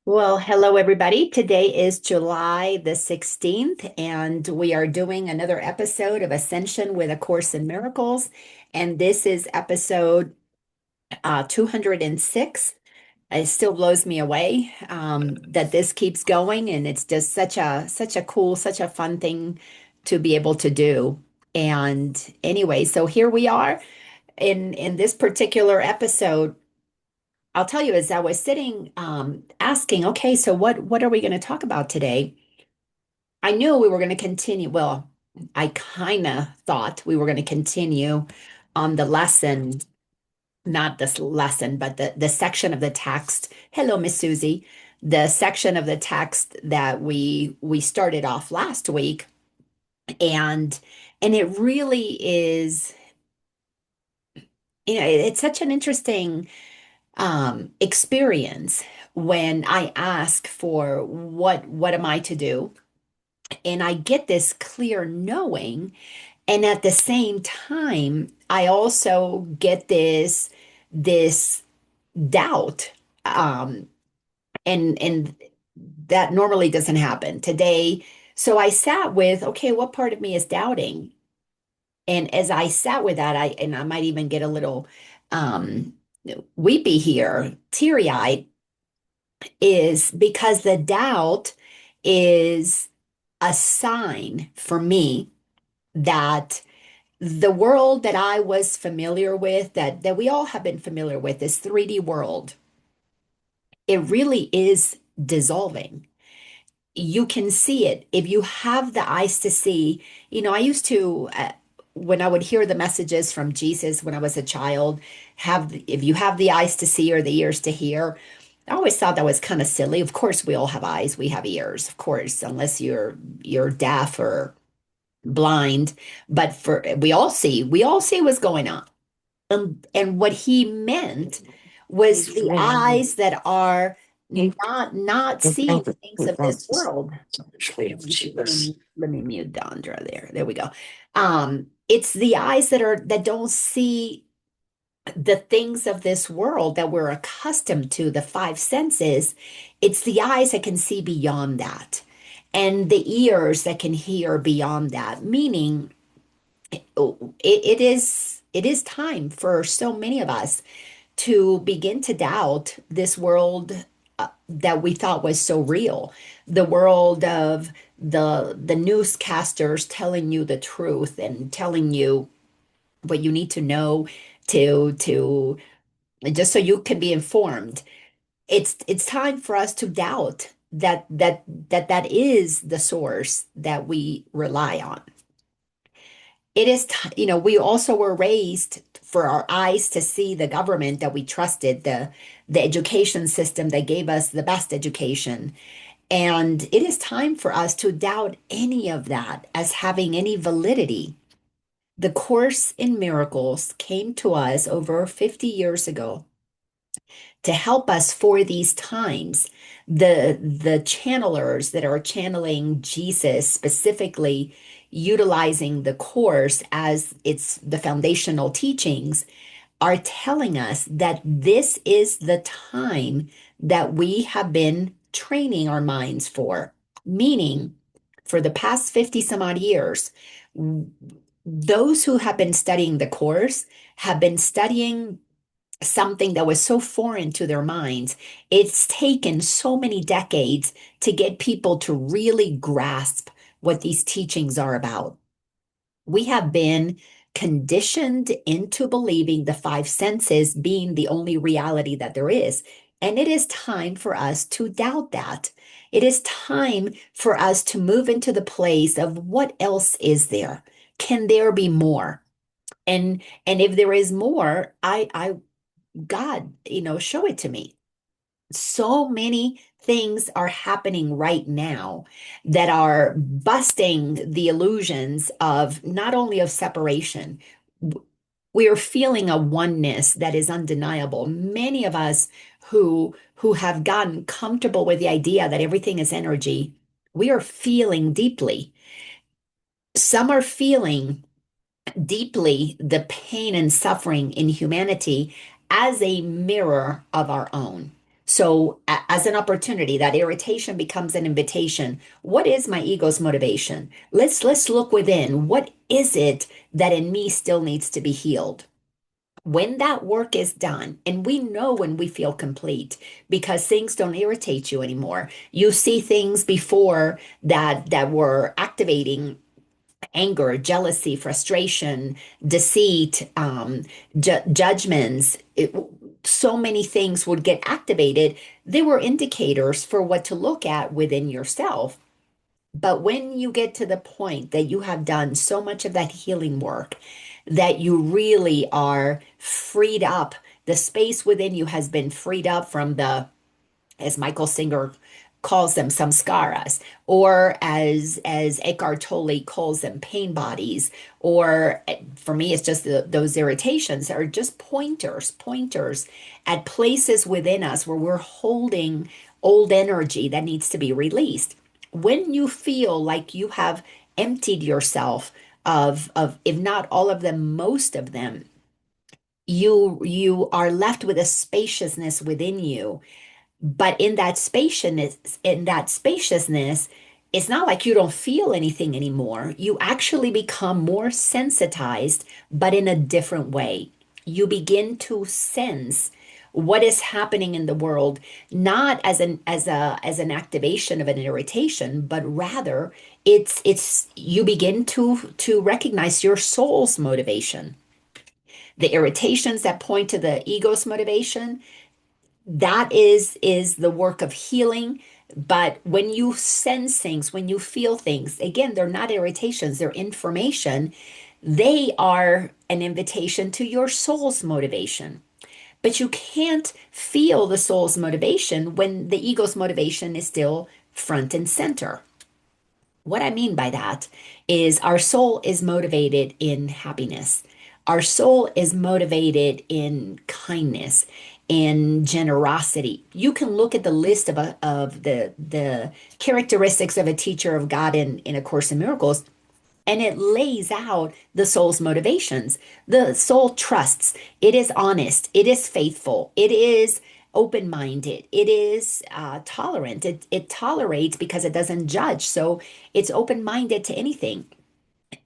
Well, hello, everybody. Today is July the 16th, and we are doing another episode of Ascension with A Course in Miracles. And this is episode 206. It still blows me away that this keeps going, and it's just such a cool, such a fun thing to be able to do. And anyway, so here we are in this particular episode. I'll tell you, as I was sitting asking, okay, so what are we going to talk about today? I knew we were going to continue. Well, I kind of thought we were going to continue on the lesson, not this lesson, but the section of the text. Hello, Miss Susie. The section of the text that we started off last week, and and it really is, it's such an interesting experience when I ask for what am I to do, and I get this clear knowing, and at the same time I also get this doubt, um, and that normally doesn't happen today. So I sat with, okay, what part of me is doubting? And as I sat with that, I might even get a little um weepy here, teary-eyed, is because the doubt is a sign for me that the world that I was familiar with, that we all have been familiar with, this 3D world, it really is dissolving. You can see it if you have the eyes to see. I used to, when I would hear the messages from Jesus when I was a child, if you have the eyes to see or the ears to hear. I always thought that was kind of silly. Of course, we all have eyes, we have ears, of course, unless you're deaf or blind. But we all see what's going on. And what he meant was the eyes that are not seeing things of this world. Let me mute Dondra there. There we go. It's the eyes that don't see the things of this world that we're accustomed to, the five senses. It's the eyes that can see beyond that, and the ears that can hear beyond that, meaning it is time for so many of us to begin to doubt this world that we thought was so real, the world of the newscasters telling you the truth and telling you what you need to know to just so you can be informed. It's time for us to doubt that is the source that we rely on. We also were raised for our eyes to see the government that we trusted, the education system that gave us the best education. And it is time for us to doubt any of that as having any validity. The Course in Miracles came to us over 50 years ago to help us for these times. The channelers that are channeling Jesus, specifically utilizing the course as it's the foundational teachings, are telling us that this is the time that we have been training our minds for, meaning for the past 50 some odd years, those who have been studying the course have been studying something that was so foreign to their minds. It's taken so many decades to get people to really grasp what these teachings are about. We have been conditioned into believing the five senses being the only reality that there is. And it is time for us to doubt that. It is time for us to move into the place of what else is there? Can there be more? And if there is more, I God, show it to me. So many things are happening right now that are busting the illusions of not only of separation. We are feeling a oneness that is undeniable. Many of us who have gotten comfortable with the idea that everything is energy, we are feeling deeply. Some are feeling deeply the pain and suffering in humanity as a mirror of our own. So as an opportunity, that irritation becomes an invitation. What is my ego's motivation? Let's look within. What is it that in me still needs to be healed? When that work is done, and we know when we feel complete because things don't irritate you anymore. You see things before that were activating anger, jealousy, frustration, deceit, judgments. So many things would get activated. They were indicators for what to look at within yourself. But when you get to the point that you have done so much of that healing work, that you really are freed up, the space within you has been freed up from the, as Michael Singer calls them, samskaras, or as Eckhart Tolle calls them, pain bodies, or for me, it's just those irritations are just pointers at places within us where we're holding old energy that needs to be released. When you feel like you have emptied yourself of if not all of them, most of them, you are left with a spaciousness within you, but in that spaciousness, it's not like you don't feel anything anymore. You actually become more sensitized, but in a different way. You begin to sense what is happening in the world, not as an activation of an irritation, but rather it's you begin to recognize your soul's motivation. The irritations that point to the ego's motivation, that is the work of healing. But when you sense things, when you feel things, again, they're not irritations, they're information. They are an invitation to your soul's motivation. But you can't feel the soul's motivation when the ego's motivation is still front and center. What I mean by that is our soul is motivated in happiness. Our soul is motivated in kindness, in generosity. You can look at the list of the characteristics of a teacher of God in A Course in Miracles, and it lays out the soul's motivations. The soul trusts, it is honest, it is faithful, it is open minded, it is tolerant, it tolerates because it doesn't judge. So it's open minded to anything.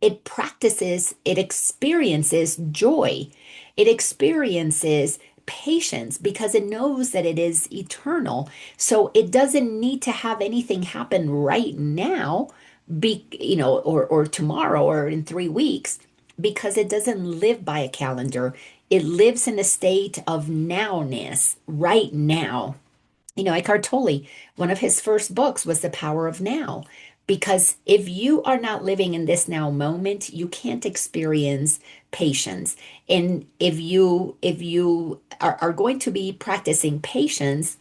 It practices, it experiences joy, it experiences patience because it knows that it is eternal. So it doesn't need to have anything happen right now, or tomorrow or in 3 weeks, because it doesn't live by a calendar. It lives in a state of nowness right now. Eckhart Tolle, one of his first books was The Power of Now. Because if you are not living in this now moment, you can't experience patience. And if you are going to be practicing patience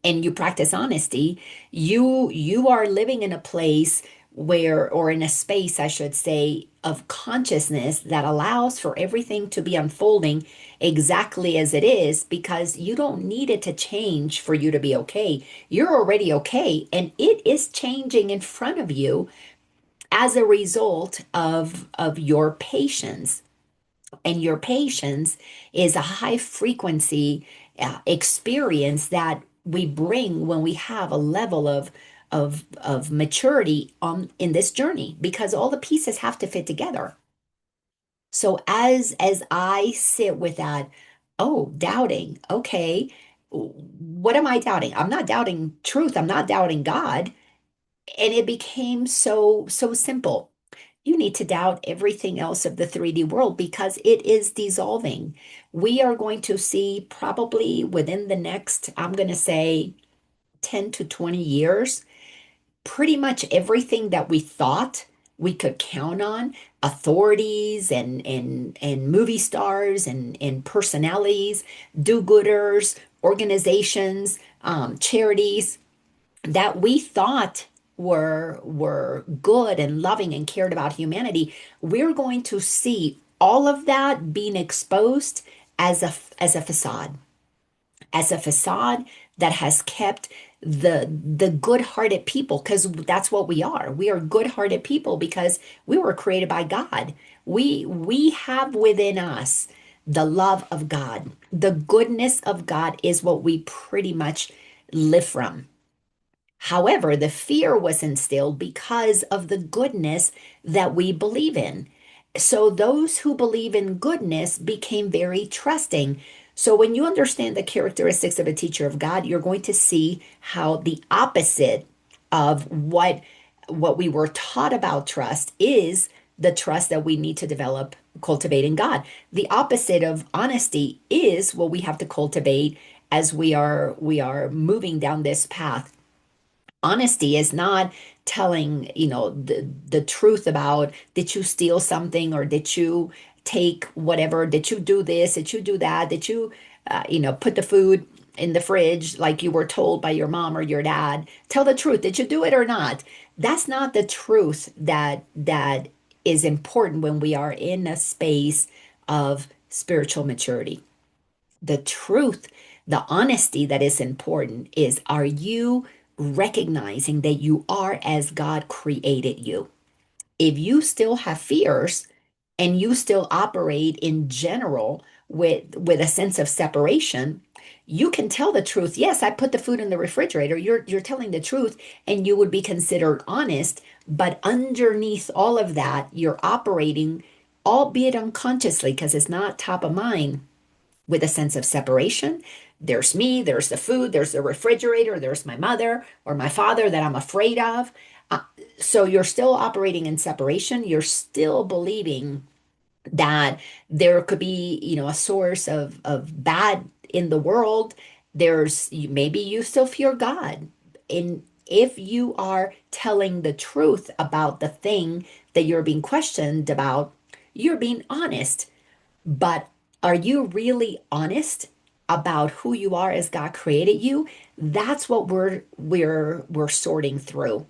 and you practice honesty, you are living in a place where, or in a space, I should say, of consciousness that allows for everything to be unfolding exactly as it is, because you don't need it to change for you to be okay. You're already okay, and it is changing in front of you as a result of your patience. And your patience is a high frequency experience that we bring when we have a level of maturity on in this journey, because all the pieces have to fit together. So as I sit with that, oh, doubting, okay, what am I doubting? I'm not doubting truth. I'm not doubting God. And it became so simple. You need to doubt everything else of the 3D world because it is dissolving. We are going to see probably within the next, I'm going to say 10 to 20 years, pretty much everything that we thought we could count on, authorities and movie stars and personalities, do-gooders, organizations, charities, that we thought were good and loving and cared about humanity, we're going to see all of that being exposed as a facade, as a facade that has kept the good-hearted people, because that's what we are. We are good-hearted people because we were created by God. We have within us the love of God. The goodness of God is what we pretty much live from. However, the fear was instilled because of the goodness that we believe in. So those who believe in goodness became very trusting. So when you understand the characteristics of a teacher of God, you're going to see how the opposite of what we were taught about trust is the trust that we need to develop, cultivate in God. The opposite of honesty is what we have to cultivate as we are moving down this path. Honesty is not telling, the truth about, did you steal something, or did you take whatever, did you do this, did you do that, did you put the food in the fridge like you were told by your mom or your dad. Tell the truth. Did you do it or not? That's not the truth that is important when we are in a space of spiritual maturity. The truth, the honesty that is important is, are you recognizing that you are as God created you? If you still have fears and you still operate in general with a sense of separation, you can tell the truth. Yes, I put the food in the refrigerator. You're telling the truth and you would be considered honest, but underneath all of that, you're operating, albeit unconsciously because it's not top of mind, with a sense of separation. There's me, there's the food, there's the refrigerator, there's my mother or my father that I'm afraid of. Uh, so you're still operating in separation. You're still believing that there could be, a source of bad in the world. Maybe you still fear God. And if you are telling the truth about the thing that you're being questioned about, you're being honest. But are you really honest about who you are as God created you? That's what we're sorting through.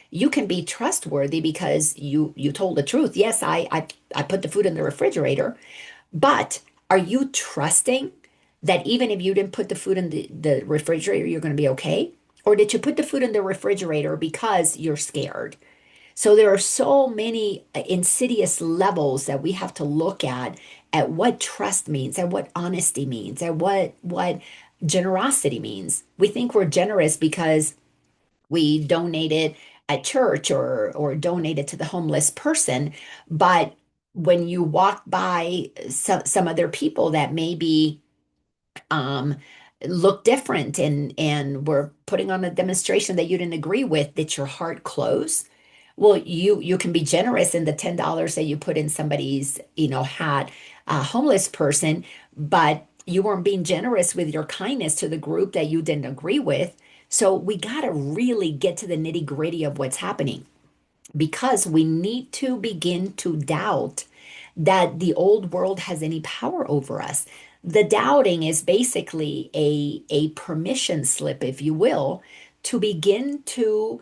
You can be trustworthy because you told the truth. Yes, I put the food in the refrigerator, but are you trusting that even if you didn't put the food in the refrigerator, you're going to be okay? Or did you put the food in the refrigerator because you're scared? So there are so many insidious levels that we have to look at what trust means, and what honesty means, and what generosity means. We think we're generous because we donated at church or donated to the homeless person, but when you walk by some other people that maybe um, look different and were putting on a demonstration that you didn't agree with, did your heart close? Well, you can be generous in the $10 that you put in somebody's, hat, a homeless person, but you weren't being generous with your kindness to the group that you didn't agree with. So we got to really get to the nitty gritty of what's happening, because we need to begin to doubt that the old world has any power over us. The doubting is basically a permission slip, if you will, to begin to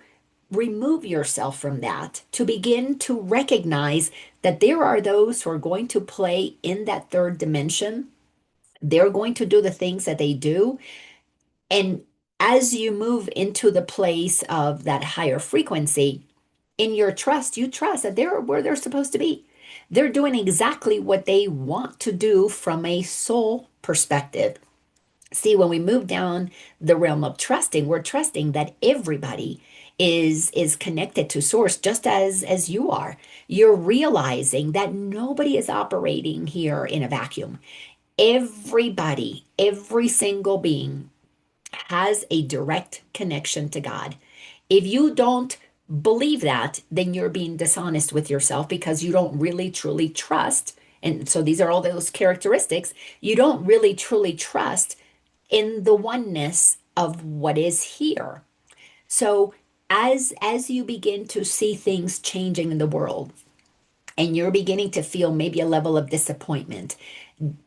remove yourself from that, to begin to recognize that there are those who are going to play in that third dimension. They're going to do the things that they do. And as you move into the place of that higher frequency, in your trust, you trust that they're where they're supposed to be. They're doing exactly what they want to do from a soul perspective. See, when we move down the realm of trusting, we're trusting that everybody is connected to source just as you are. You're realizing that nobody is operating here in a vacuum. Everybody, every single being has a direct connection to God. If you don't believe that, then you're being dishonest with yourself because you don't really truly trust. And so these are all those characteristics. You don't really truly trust in the oneness of what is here. So as you begin to see things changing in the world, and you're beginning to feel maybe a level of disappointment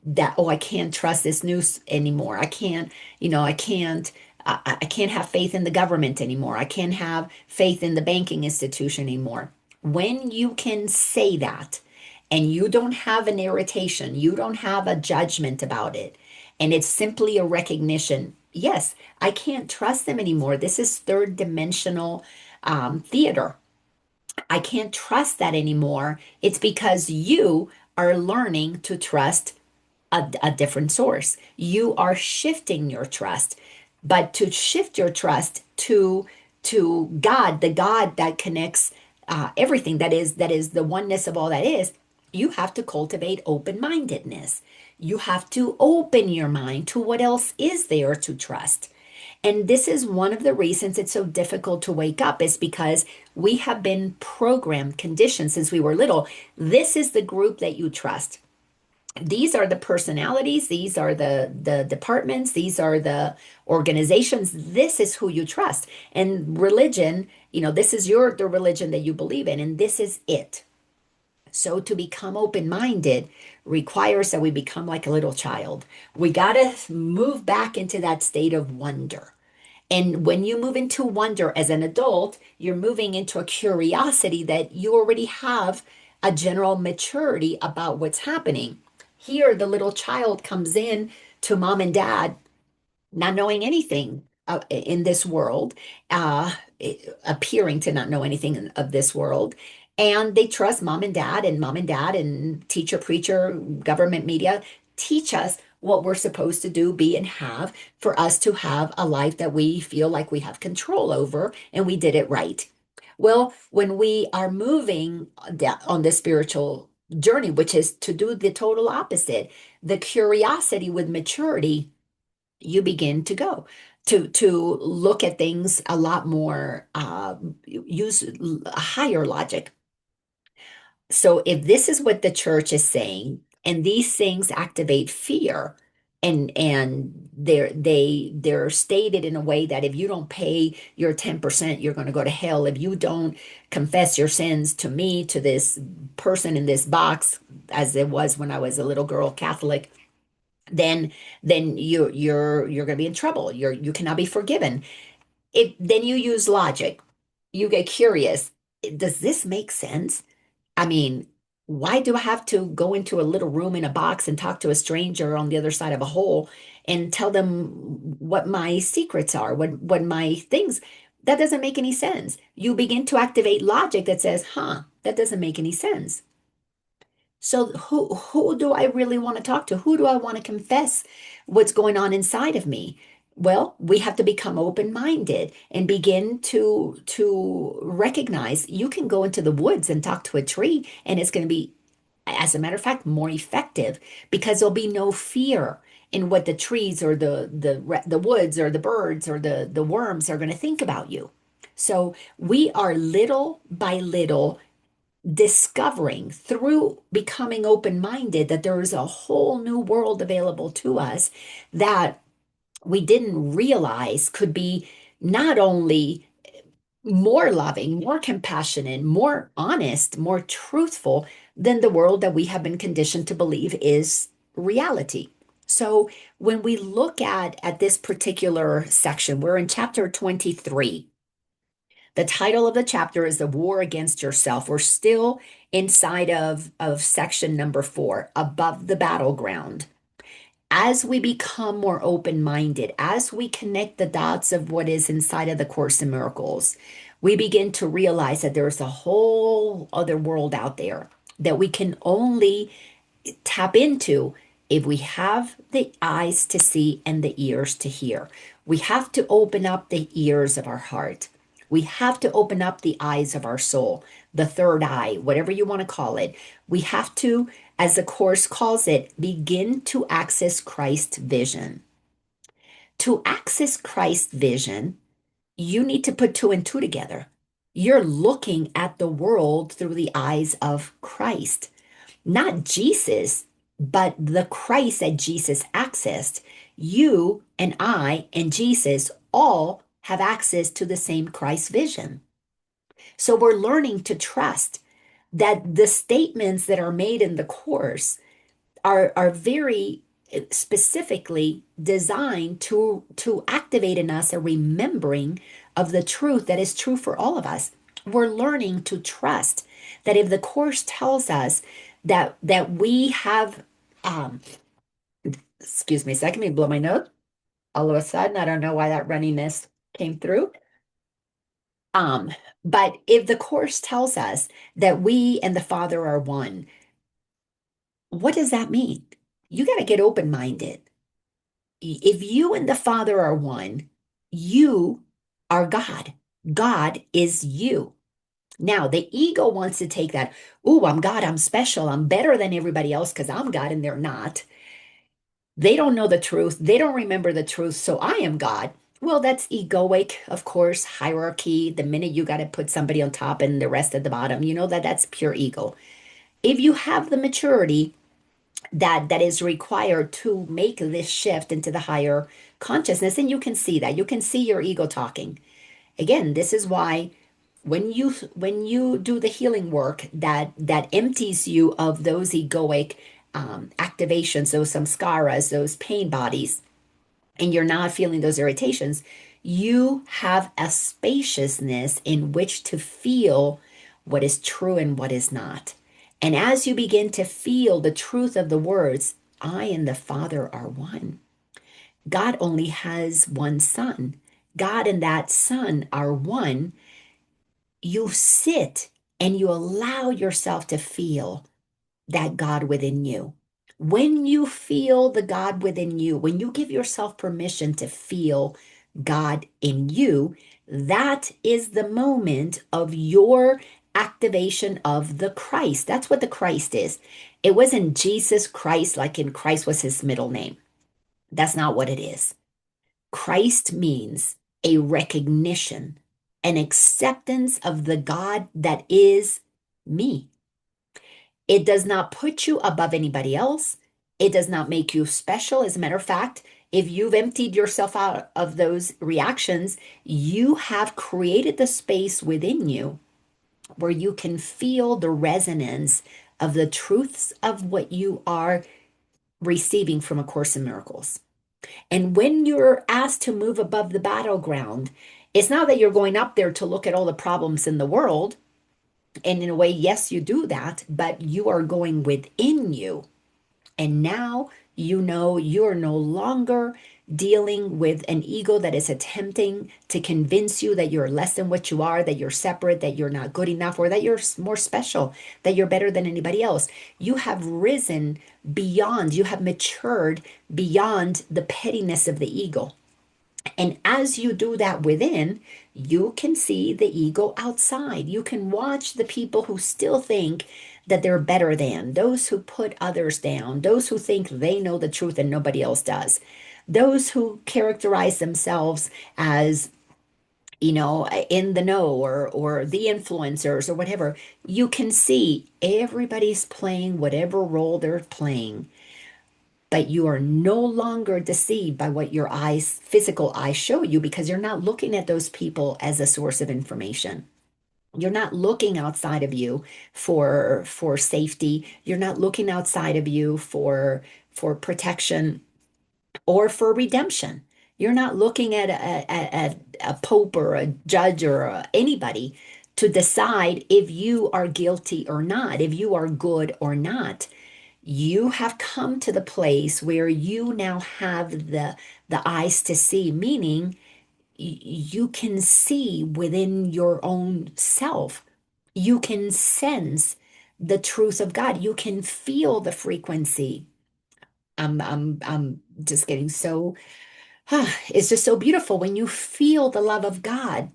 that, oh, I can't trust this news anymore. I can't have faith in the government anymore. I can't have faith in the banking institution anymore. When you can say that and you don't have an irritation, you don't have a judgment about it, and it's simply a recognition, yes, I can't trust them anymore. This is third dimensional theater. I can't trust that anymore. It's because you are learning to trust a different source. You are shifting your trust, but to shift your trust to God, the God that connects everything, that is the oneness of all that is, you have to cultivate open-mindedness. You have to open your mind to what else is there to trust. And this is one of the reasons it's so difficult to wake up, is because we have been programmed, conditioned since we were little. This is the group that you trust. These are the personalities, these are the departments, these are the organizations. This is who you trust. And religion, this is the religion that you believe in, and this is it. So to become open-minded requires that we become like a little child. We got to move back into that state of wonder. And when you move into wonder as an adult, you're moving into a curiosity that you already have a general maturity about what's happening. Here, the little child comes in to mom and dad not knowing anything in this world, uh, appearing to not know anything of this world. And they trust mom and dad and teacher, preacher, government, media teach us what we're supposed to do, be, and have for us to have a life that we feel like we have control over and we did it right. Well, when we are moving on this spiritual journey, which is to do the total opposite, the curiosity with maturity, you begin to go to look at things a lot more, use a higher logic. So if this is what the church is saying, and these things activate fear, and they're stated in a way that if you don't pay your 10%, you're going to go to hell. If you don't confess your sins to me, to this person in this box, as it was when I was a little girl Catholic, then you're going to be in trouble. You cannot be forgiven. If then you use logic, you get curious. Does this make sense? I mean, why do I have to go into a little room in a box and talk to a stranger on the other side of a hole and tell them what my secrets are, what my things? That doesn't make any sense. You begin to activate logic that says, huh, that doesn't make any sense. So who do I really want to talk to? Who do I want to confess what's going on inside of me? Well, we have to become open-minded and begin to recognize you can go into the woods and talk to a tree, and it's going to be, as a matter of fact, more effective because there'll be no fear in what the trees or the woods or the birds or the worms are going to think about you. So we are little by little discovering through becoming open-minded that there is a whole new world available to us that we didn't realize could be not only more loving, more compassionate, more honest, more truthful than the world that we have been conditioned to believe is reality. So when we look at this particular section, we're in chapter 23. The title of the chapter is The War Against Yourself. We're still inside of section number 4, Above the Battleground. As we become more open-minded, as we connect the dots of what is inside of the Course in Miracles, we begin to realize that there's a whole other world out there that we can only tap into if we have the eyes to see and the ears to hear. We have to open up the ears of our heart. We have to open up the eyes of our soul, the third eye, whatever you want to call it. We have to, as the Course calls it, begin to access Christ's vision. To access Christ's vision, you need to put two and two together. You're looking at the world through the eyes of Christ, not Jesus, but the Christ that Jesus accessed. You and I and Jesus all have access to the same Christ vision. So we're learning to trust that the statements that are made in the Course are very specifically designed to activate in us a remembering of the truth that is true for all of us. We're learning to trust that if the Course tells us that we have, um, excuse me a second, let me blow my nose. All of a sudden, I don't know why that runniness came through. Um, but if the Course tells us that we and the Father are one, what does that mean? You got to get open-minded. If you and the Father are one, you are God. God is you. Now, the ego wants to take that, oh, I'm God, I'm special, I'm better than everybody else because I'm God and they're not. They don't know the truth. They don't remember the truth. So I am God. Well, that's egoic, of course, hierarchy. The minute you got to put somebody on top and the rest at the bottom, you know that that's pure ego. If you have the maturity that is required to make this shift into the higher consciousness, then you can see that. You can see your ego talking. Again, this is why when you do the healing work that empties you of those egoic activations, those samskaras, those pain bodies, and you're not feeling those irritations, you have a spaciousness in which to feel what is true and what is not. And as you begin to feel the truth of the words, I and the Father are one. God only has one Son. God and that Son are one. You sit and you allow yourself to feel that God within you. When you feel the God within you, when you give yourself permission to feel God in you, that is the moment of your activation of the Christ. That's what the Christ is. It wasn't Jesus Christ, like in Christ was his middle name. That's not what it is. Christ means a recognition, an acceptance of the God that is me. It does not put you above anybody else. It does not make you special. As a matter of fact, if you've emptied yourself out of those reactions, you have created the space within you where you can feel the resonance of the truths of what you are receiving from A Course in Miracles. And when you're asked to move above the battleground, it's not that you're going up there to look at all the problems in the world. And in a way, yes, you do that, but you are going within you. And now you know you're no longer dealing with an ego that is attempting to convince you that you're less than what you are, that you're separate, that you're not good enough, or that you're more special, that you're better than anybody else. You have risen beyond, you have matured beyond the pettiness of the ego. And as you do that within, you can see the ego outside. You can watch the people who still think that they're better than, those who put others down, those who think they know the truth and nobody else does, those who characterize themselves as, in the know or the influencers or whatever. You can see everybody's playing whatever role they're playing, but you are no longer deceived by what your eyes, physical eyes show you, because you're not looking at those people as a source of information. You're not looking outside of you for safety. You're not looking outside of you for protection or for redemption. You're not looking at a pope or a judge or anybody to decide if you are guilty or not, if you are good or not. You have come to the place where you now have the eyes to see, meaning you can see within your own self. You can sense the truth of God. You can feel the frequency. I'm just getting so, it's just so beautiful when you feel the love of God.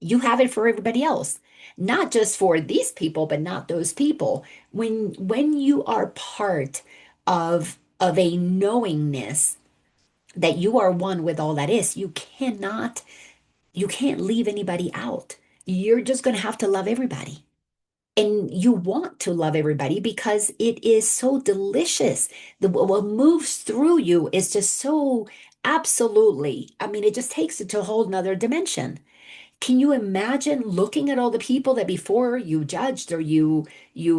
You have it for everybody else, not just for these people, but not those people. When you are part of a knowingness that you are one with all that is, you can't leave anybody out. You're just going to have to love everybody. And you want to love everybody because it is so delicious. What moves through you is just so absolutely, I mean, it just takes it to a whole nother dimension. Can you imagine looking at all the people that before you judged or you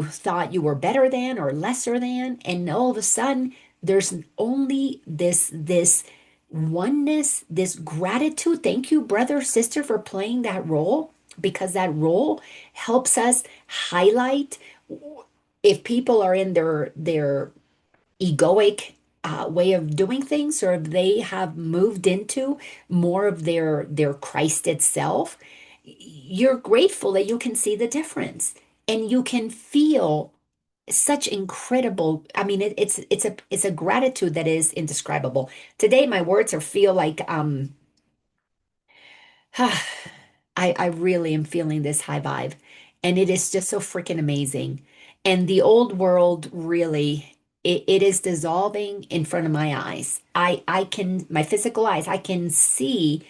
thought you were better than or lesser than, and all of a sudden there's only this oneness, this gratitude. Thank you, brother, sister, for playing that role, because that role helps us highlight if people are in their egoic way of doing things, or if they have moved into more of their Christ itself. You're grateful that you can see the difference and you can feel such incredible, I mean, it's a gratitude that is indescribable. Today, my words are feel like I really am feeling this high vibe, and it is just so freaking amazing. And the old world really, it is dissolving in front of my eyes. I can, my physical eyes, I can see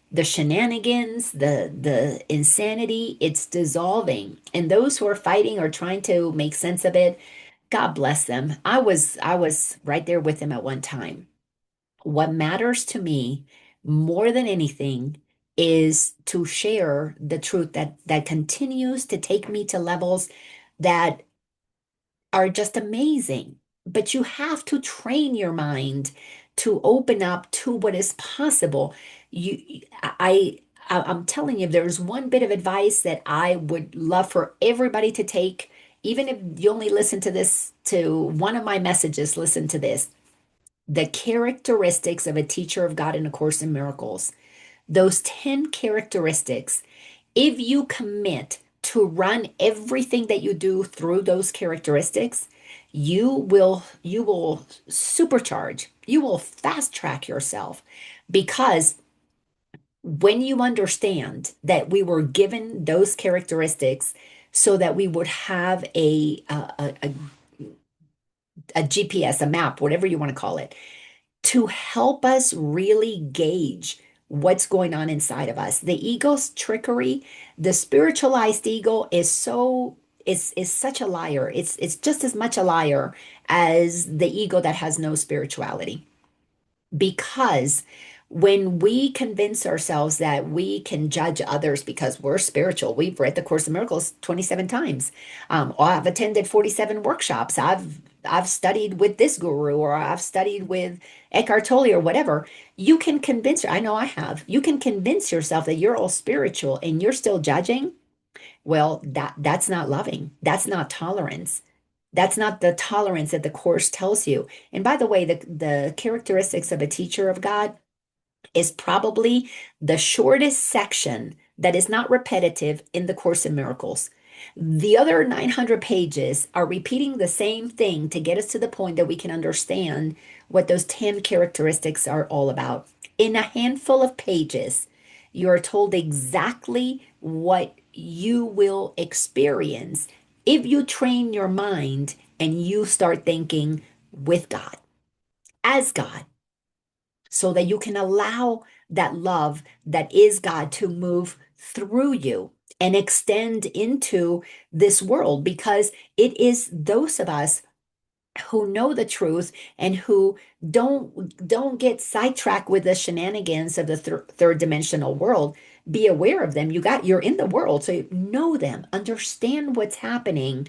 the shenanigans, the insanity. It's dissolving, and those who are fighting or trying to make sense of it, God bless them. I was right there with them at one time. What matters to me more than anything is to share the truth that continues to take me to levels that are just amazing. But you have to train your mind to open up to what is possible. You, I'm telling you, if there's one bit of advice that I would love for everybody to take, even if you only listen to this, to one of my messages, listen to this. The characteristics of a teacher of God in A Course in Miracles. Those 10 characteristics, if you commit to run everything that you do through those characteristics, you will supercharge, you will fast track yourself, because when you understand that we were given those characteristics so that we would have a GPS, a map, whatever you want to call it, to help us really gauge what's going on inside of us. The ego's trickery, the spiritualized ego is such a liar. It's just as much a liar as the ego that has no spirituality. Because when we convince ourselves that we can judge others because we're spiritual, we've read the Course in Miracles 27 times. Or I've attended 47 workshops. I've studied with this guru, or I've studied with Eckhart Tolle, or whatever. You can convince, I know I have, you can convince yourself that you're all spiritual and you're still judging. Well, that's not loving. That's not tolerance. That's not the tolerance that the Course tells you. And by the way, the characteristics of a teacher of God is probably the shortest section that is not repetitive in the Course in Miracles. The other 900 pages are repeating the same thing to get us to the point that we can understand what those 10 characteristics are all about. In a handful of pages, you are told exactly what you will experience if you train your mind and you start thinking with God, as God, so that you can allow that love that is God to move through you and extend into this world, because it is those of us who know the truth and who don't get sidetracked with the shenanigans of the third dimensional world. Be aware of them. You're in the world, so you know them, understand what's happening,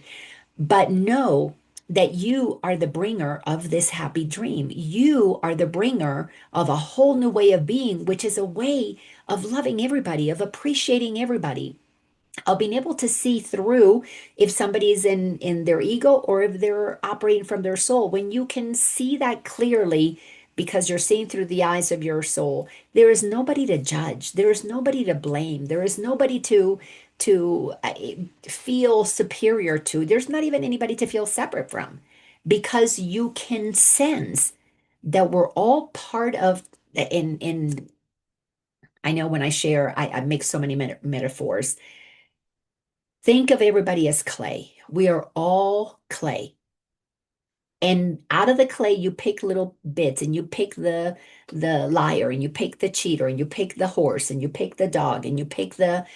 but know that you are the bringer of this happy dream. You are the bringer of a whole new way of being, which is a way of loving everybody, of appreciating everybody, of being able to see through if somebody's in their ego or if they're operating from their soul. When you can see that clearly because you're seeing through the eyes of your soul, there is nobody to judge, there is nobody to blame, there is nobody to feel superior to, there's not even anybody to feel separate from, because you can sense that we're all part of. In I know when I share, I make so many metaphors. Think of everybody as clay. We are all clay. And out of the clay, you pick little bits, and you pick the liar, and you pick the cheater, and you pick the horse, and you pick the dog, and you pick the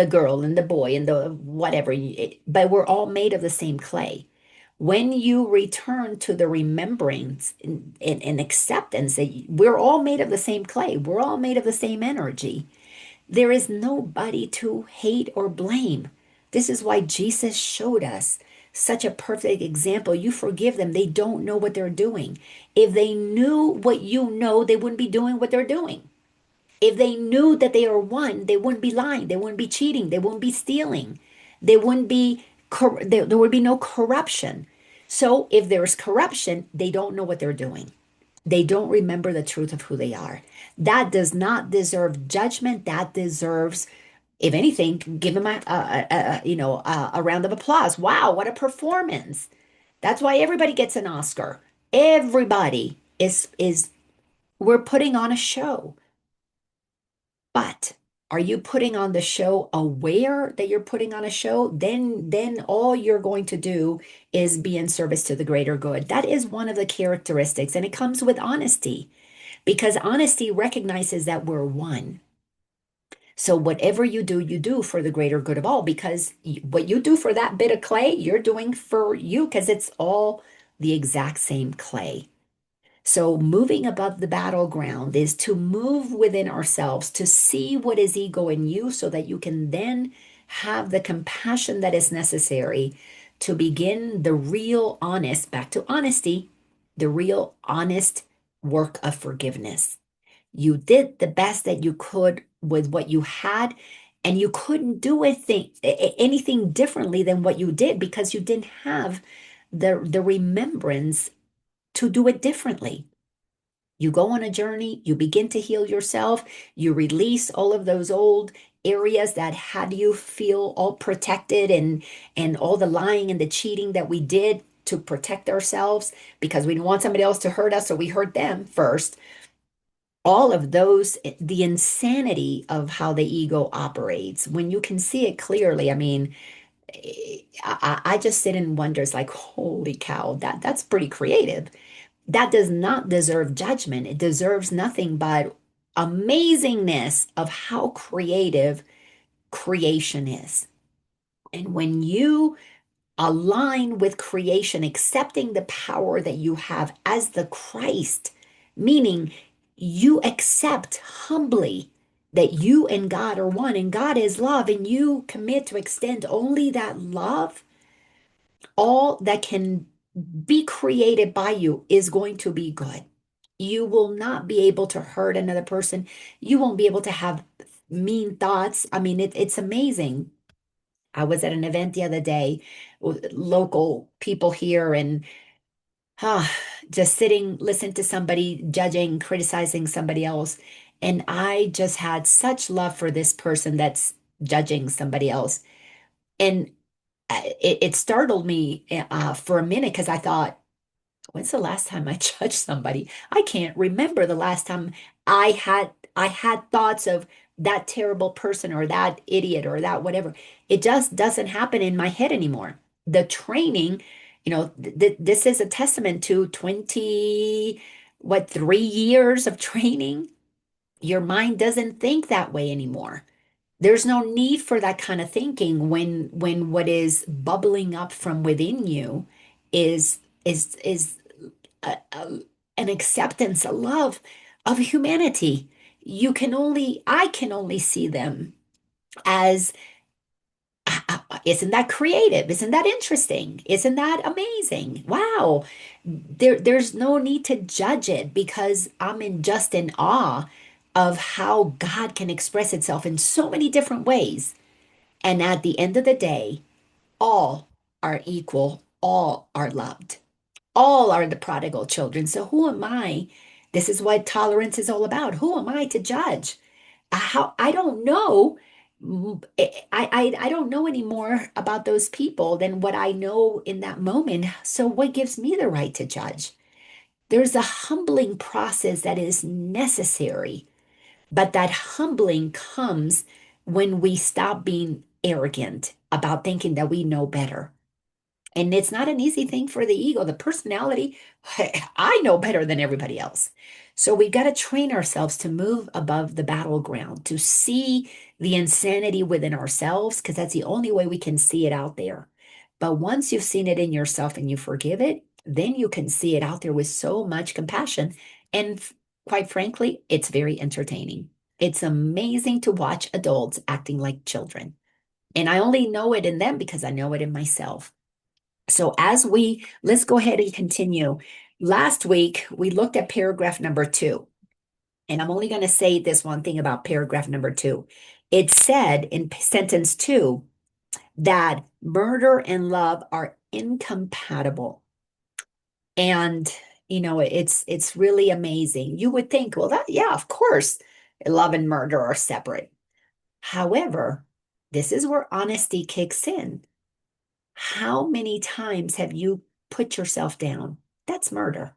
girl and the boy and the whatever. But we're all made of the same clay. When you return to the remembrance and acceptance that we're all made of the same clay, we're all made of the same energy, there is nobody to hate or blame. This is why Jesus showed us such a perfect example. You forgive them. They don't know what they're doing. If they knew what you know, they wouldn't be doing what they're doing. If they knew that they are one, they wouldn't be lying. They wouldn't be cheating. They wouldn't be stealing. They wouldn't be, there would be no corruption. So if there's corruption, they don't know what they're doing. They don't remember the truth of who they are. That does not deserve judgment. That deserves, if anything, give them a round of applause. Wow, what a performance! That's why everybody gets an Oscar. Everybody is we're putting on a show. But are you putting on the show aware that you're putting on a show? Then all you're going to do is be in service to the greater good. That is one of the characteristics, and it comes with honesty because honesty recognizes that we're one. So whatever you do for the greater good of all, because what you do for that bit of clay, you're doing for you because it's all the exact same clay. So, moving above the battleground is to move within ourselves, to see what is ego in you, so that you can then have the compassion that is necessary to begin the real honest, back to honesty, the real honest work of forgiveness. You did the best that you could with what you had, and you couldn't do anything differently than what you did because you didn't have the remembrance to do it differently. You go on a journey, you begin to heal yourself, you release all of those old areas that had you feel all protected and all the lying and the cheating that we did to protect ourselves because we didn't want somebody else to hurt us, so we hurt them first. All of those, the insanity of how the ego operates, when you can see it clearly, I mean, I just sit and wonder, it's like, holy cow, that's pretty creative. That does not deserve judgment. It deserves nothing but amazingness of how creative creation is. And when you align with creation, accepting the power that you have as the Christ, meaning you accept humbly that you and God are one, and God is love, and you commit to extend only that love, all that can be created by you is going to be good. You will not be able to hurt another person. You won't be able to have mean thoughts. I mean, it's amazing. I was at an event the other day with local people here and ah, just sitting, listening to somebody judging, criticizing somebody else. And I just had such love for this person that's judging somebody else. And it startled me for a minute because I thought, when's the last time I judged somebody? I can't remember the last time I had thoughts of that terrible person or that idiot or that whatever. It just doesn't happen in my head anymore. The training, this is a testament to 3 years of training. Your mind doesn't think that way anymore. There's no need for that kind of thinking when what is bubbling up from within you is an acceptance, a love of humanity. I can only see them as, isn't that creative? Isn't that interesting? Isn't that amazing? Wow. There's no need to judge it because just in awe of how God can express itself in so many different ways. And at the end of the day, all are equal, all are loved. All are the prodigal children. So who am I? This is what tolerance is all about. Who am I to judge? How I don't know. I don't know any more about those people than what I know in that moment. So what gives me the right to judge? There's a humbling process that is necessary, but that humbling comes when we stop being arrogant about thinking that we know better. And it's not an easy thing for the ego, the personality. I know better than everybody else. So we've got to train ourselves to move above the battleground, to see the insanity within ourselves, because that's the only way we can see it out there. But once you've seen it in yourself and you forgive it, then you can see it out there with so much compassion. And quite frankly, it's very entertaining. It's amazing to watch adults acting like children. And I only know it in them because I know it in myself. So let's go ahead and continue. Last week, we looked at paragraph number 2, and I'm only going to say this one thing about paragraph number 2. It said in sentence 2 that murder and love are incompatible. And, it's really amazing. You would think, well, yeah, of course, love and murder are separate. However, this is where honesty kicks in. How many times have you put yourself down. That's murder.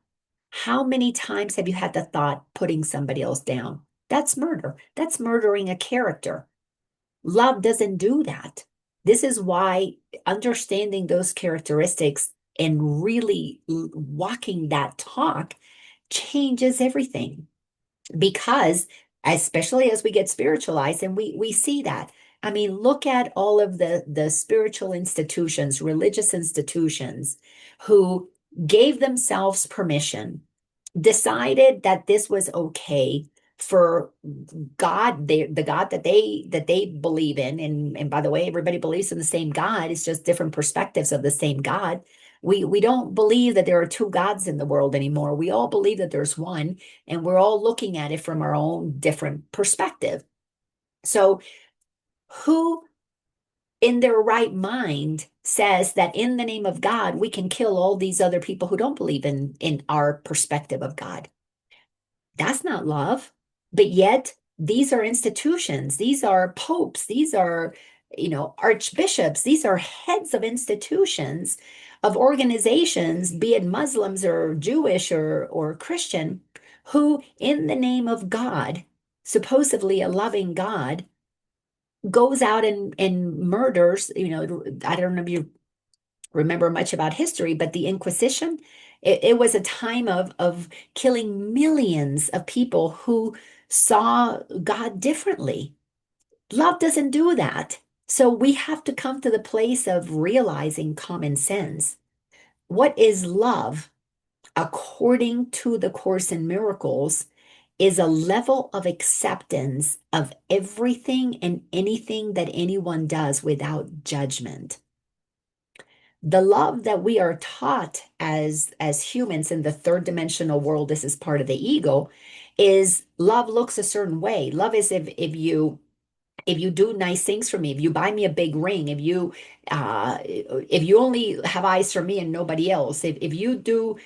How many times have you had the thought putting somebody else down? That's murder. That's murdering a character. Love doesn't do that. This is why understanding those characteristics and really walking that talk changes everything. Because especially as we get spiritualized and we see that. I mean, look at all of the spiritual institutions, religious institutions who gave themselves permission, decided that this was okay for God, the God that they believe in, and by the way, everybody believes in the same God. It's just different perspectives of the same God. We don't believe that there are two gods in the world anymore. We all believe that there's one, and we're all looking at it from our own different perspective. So, who in their right mind says that in the name of God we can kill all these other people who don't believe in our perspective of God? That's not love. But yet, these are institutions, these are popes, these are, archbishops, these are heads of institutions, of organizations, be it Muslims or Jewish or Christian, who, in the name of God, supposedly a loving God, goes out and murders. I don't know if you remember much about history, but the Inquisition, it was a time of killing millions of people who saw God differently. Love doesn't do that. So we have to come to the place of realizing common sense. What is love, according to the Course in Miracles, is a level of acceptance of everything and anything that anyone does without judgment. The love that we are taught as humans in the third dimensional world, this is part of the ego, is love looks a certain way. Love is if you do nice things for me, if you buy me a big ring, if you only have eyes for me and nobody else, if you do,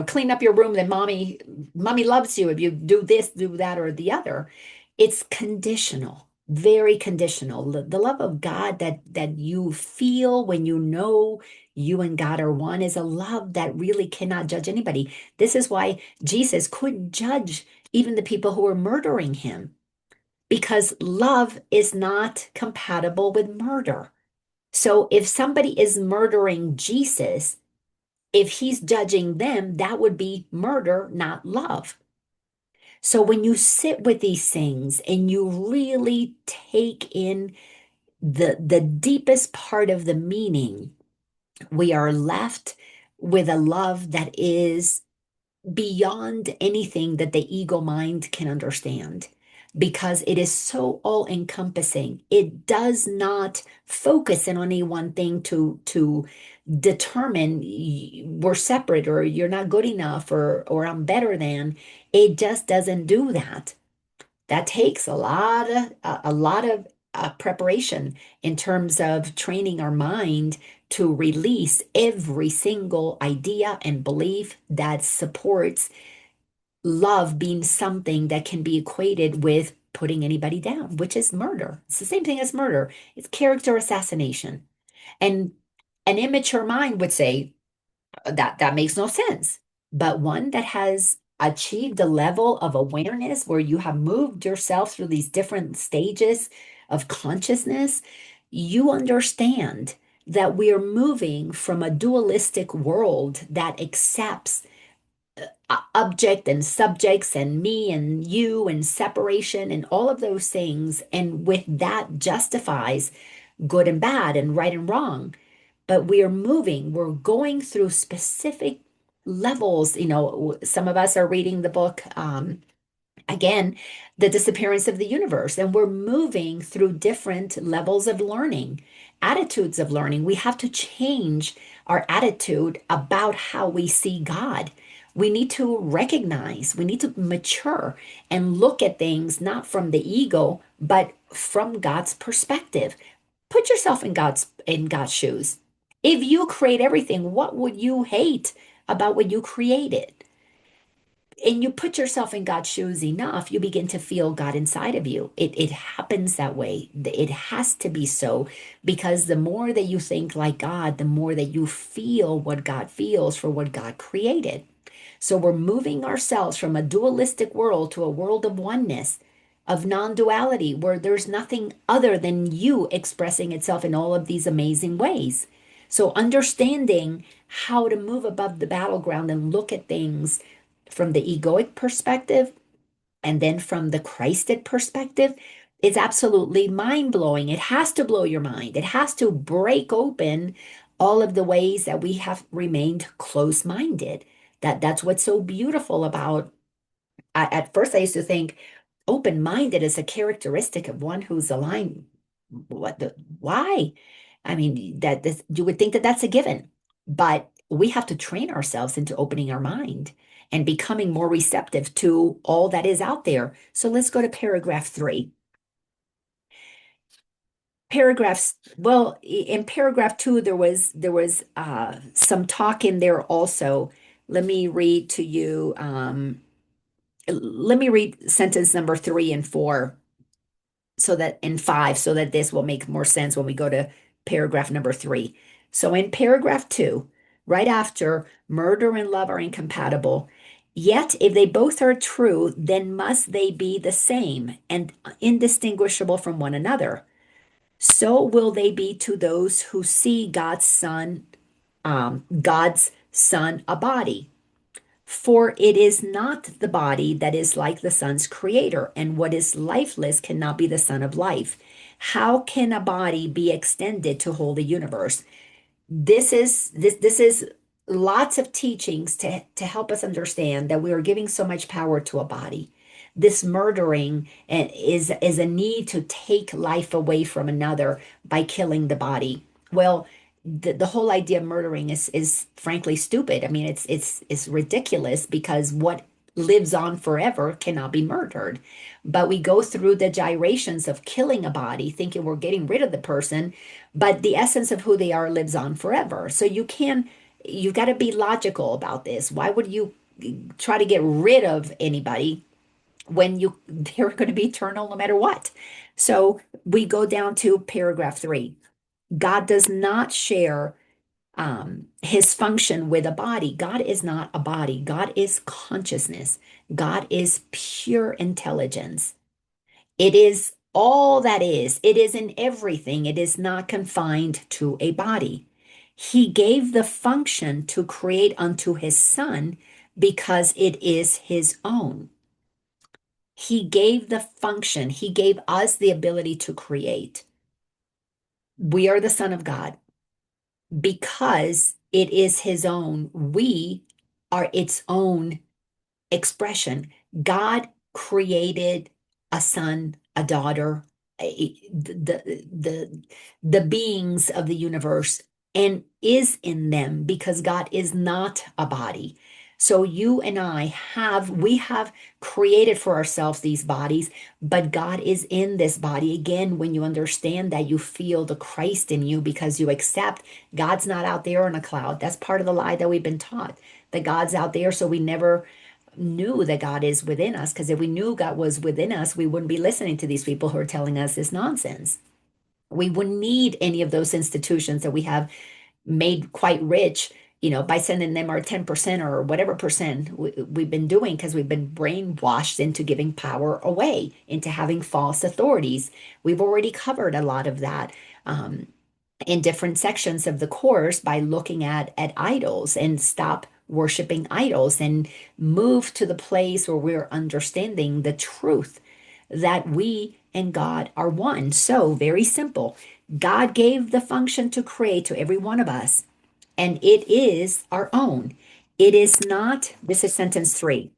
clean up your room, then mommy loves you. If you do this, do that, or the other, it's conditional, very conditional. The love of God that you feel when you know you and God are one is a love that really cannot judge anybody. This is why Jesus couldn't judge even the people who were murdering him, because love is not compatible with murder. So if somebody is murdering Jesus, if he's judging them, that would be murder, not love. So when you sit with these things and you really take in the deepest part of the meaning, we are left with a love that is beyond anything that the ego mind can understand, because it is so all encompassing. It does not focus in on any one thing to determine we're separate or you're not good enough or I'm better than. It just doesn't do that. That takes a lot of preparation in terms of training our mind to release every single idea and belief that supports love being something that can be equated with putting anybody down, which is murder. It's the same thing as murder. It's character assassination. And an immature mind would say that makes no sense. But one that has achieved a level of awareness where you have moved yourself through these different stages of consciousness, you understand that we are moving from a dualistic world that accepts object and subjects and me and you and separation and all of those things. And with that justifies good and bad and right and wrong. But we are moving, we're going through specific levels. Some of us are reading the book, again, The Disappearance of the Universe, and we're moving through different levels of learning, attitudes of learning. We have to change our attitude about how we see God. We need to recognize, we need to mature and look at things not from the ego, but from God's perspective. Put yourself in God's shoes. If you create everything, what would you hate about what you created? and you put yourself in God's shoes enough, you begin to feel God inside of you. It happens that way. It has to be so, because the more that you think like God, the more that you feel what God feels for what God created. So we're moving ourselves from a dualistic world to a world of oneness, of non-duality, where there's nothing other than you expressing itself in all of these amazing ways. So understanding how to move above the battleground and look at things from the egoic perspective and then from the Christed perspective is absolutely mind-blowing. It has to blow your mind. It has to break open all of the ways that we have remained close-minded. That's what's so beautiful about, at first I used to think open-minded is a characteristic of one who's aligned. Why? I mean, that this, you would think that that's a given, but we have to train ourselves into opening our mind and becoming more receptive to all that is out there. So let's go to paragraph 3. Paragraphs, well, in paragraph 2, there was some talk in there also. Let me read to you. Let me read sentence number 3 and 4 so that in 5, so that this will make more sense when we go to paragraph number 3. So in paragraph 2, right after murder and love are incompatible, yet if they both are true, then must they be the same and indistinguishable from one another. So will they be to those who see God's Son a body. For it is not the body that is like the Son's creator, and what is lifeless cannot be the Son of life. How can a body be extended to hold the universe? This is lots of teachings to help us understand that we are giving so much power to a body. This murdering is a need to take life away from another by killing the body. Well, the whole idea of murdering is frankly stupid. I mean, it's ridiculous, because what lives on forever cannot be murdered. But we go through the gyrations of killing a body, thinking we're getting rid of the person, but the essence of who they are lives on forever. So you've got to be logical about this. Why would you try to get rid of anybody when they're going to be eternal no matter what? So we go down to paragraph 3. God does not share his function with a body. God is not a body. God is consciousness. God is pure intelligence. It is all that is. It is in everything. It is not confined to a body. He gave the function to create unto his Son because it is his own. He gave the function. He gave us the ability to create. We are the Son of God because it is his own. We are its own expression. God created a son, a daughter, the beings of the universe, and is in them because God is not a body. So you and we have created for ourselves these bodies, but God is in this body. Again, when you understand that, you feel the Christ in you because you accept God's not out there on a cloud. That's part of the lie that we've been taught, that God's out there, so we never knew that God is within us, because if we knew God was within us, we wouldn't be listening to these people who are telling us this nonsense. We wouldn't need any of those institutions that we have made quite rich, by sending them our 10% or whatever percent we've been doing, because we've been brainwashed into giving power away, into having false authorities. We've already covered a lot of that. In different sections of the course by looking at idols, and stop worshiping idols and move to the place where we're understanding the truth that we and God are one. So very simple. God gave the function to create to every one of us, and it is our own. It is not, this is sentence 3.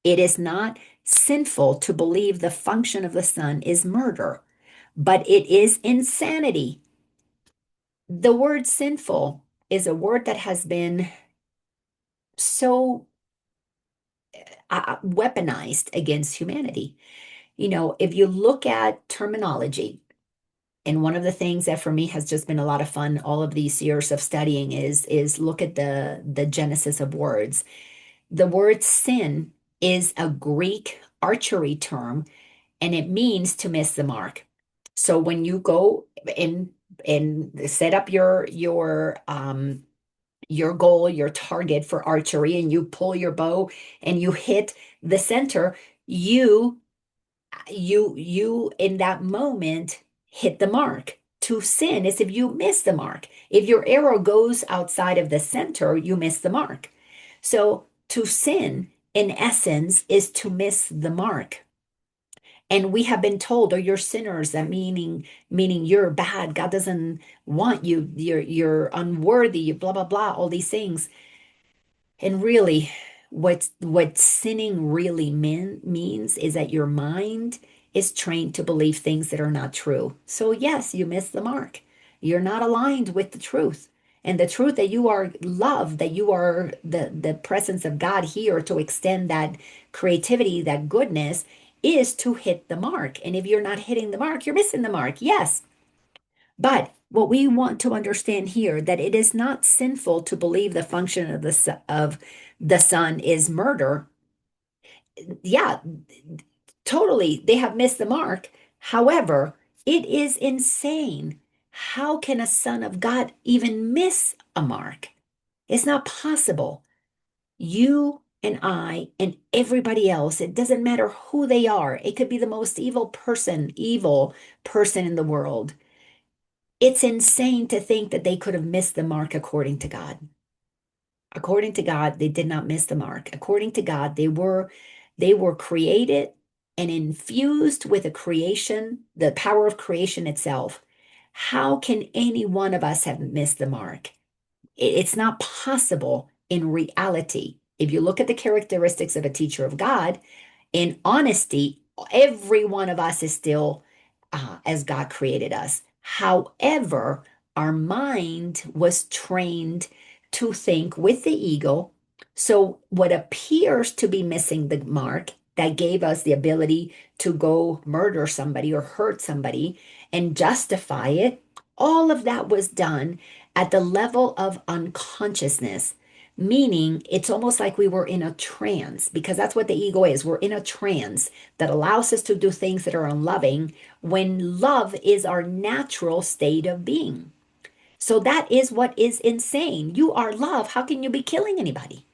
It is not sinful to believe the function of the Son is murder, but it is insanity. The word sinful is a word that has been so weaponized against humanity. If you look at terminology, and one of the things that for me has just been a lot of fun all of these years of studying is look at the genesis of words. The word sin is a Greek archery term, and it means to miss the mark. So when you go and set up your goal, your target for archery, and you pull your bow and you hit the center, you in that moment hit the mark. To sin is if you miss the mark. If your arrow goes outside of the center, you miss the mark. So to sin, in essence, is to miss the mark. And we have been told, or you're sinners, that meaning you're bad. God doesn't want you. You're unworthy. You blah blah blah. All these things. And really, what sinning really means is that your mind is trained to believe things that are not true. So yes, you miss the mark. You're not aligned with the truth. And the truth that you are love, that you are the presence of God here to extend that creativity, that goodness, is to hit the mark. And if you're not hitting the mark, you're missing the mark. Yes. But what we want to understand here that it is not sinful to believe the function of the sun is murder. Yeah, totally, they have missed the mark. However, it is insane. How can a son of God even miss a mark? It's not possible. You and I and everybody else, it doesn't matter who they are. It could be the most evil person in the world. It's insane to think that they could have missed the mark according to God. According to God, they did not miss the mark. According to God, they were created and infused with a creation, the power of creation itself. How can any one of us have missed the mark? It's not possible in reality. If you look at the characteristics of a teacher of God, in honesty, every one of us is still as God created us. However, our mind was trained to think with the ego. So, what appears to be missing the mark that gave us the ability to go murder somebody or hurt somebody and justify it, all of that was done at the level of unconsciousness. Meaning, it's almost like we were in a trance, because that's what the ego is. We're in a trance that allows us to do things that are unloving when love is our natural state of being. So that is what is insane. You are love. How can you be killing anybody?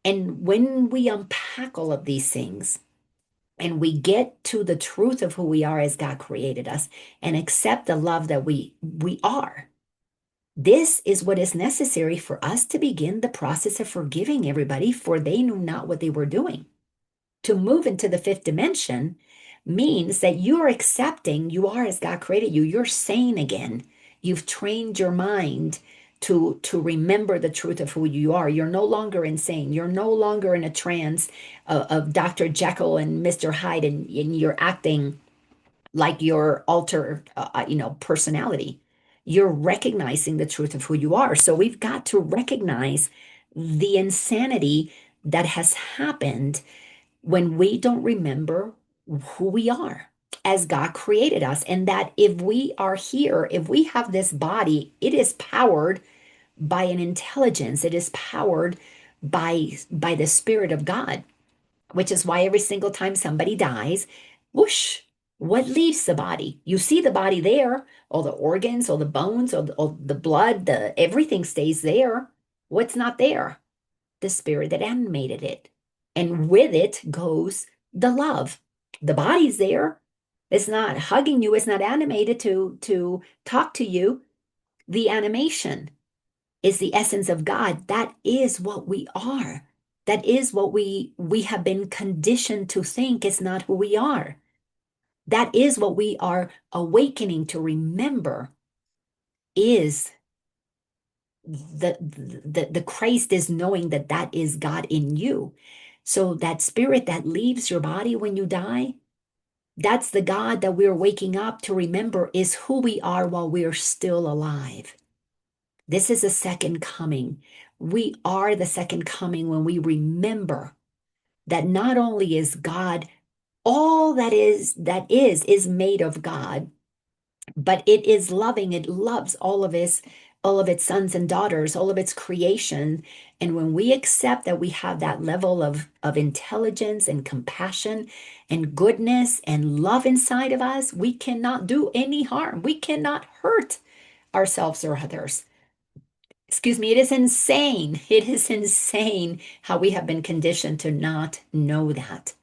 And when we unpack all of these things and we get to the truth of who we are as God created us and accept the love that we are, this is what is necessary for us to begin the process of forgiving everybody, for they knew not what they were doing. To move into the fifth dimension means that you're accepting you are as God created you. You're sane again. You've trained your mind to remember the truth of who you are. You're no longer insane. You're no longer in a trance of Dr. Jekyll and Mr. Hyde, and you're acting like your alter, personality. You're recognizing the truth of who you are. So we've got to recognize the insanity that has happened when we don't remember who we are as God created us. And that if we are here, if we have this body, it is powered by an intelligence, it is powered by the Spirit of God, which is why every single time somebody dies, whoosh, what leaves the body? You see the body there, all the organs, all the bones, all the blood, everything stays there. What's not there? The spirit that animated it. And with it goes the love. The body's there. It's not hugging you, it's not animated to talk to you. The animation is the essence of God. That is what we are. That is what we have been conditioned to think is not who we are. That is what we are awakening to remember is the Christ is knowing that that is God in you. So that spirit that leaves your body when you die, that's the God that we're waking up to remember is who we are while we're still alive. This is a second coming. We are the second coming when we remember that not only is God all that is made of God, but it is loving. It loves all of us, all of its sons and daughters, all of its creation. And when we accept that we have that level of intelligence and compassion and goodness and love inside of us, we cannot do any harm. We cannot hurt ourselves or others. Excuse me, it is insane. It is insane how we have been conditioned to not know that.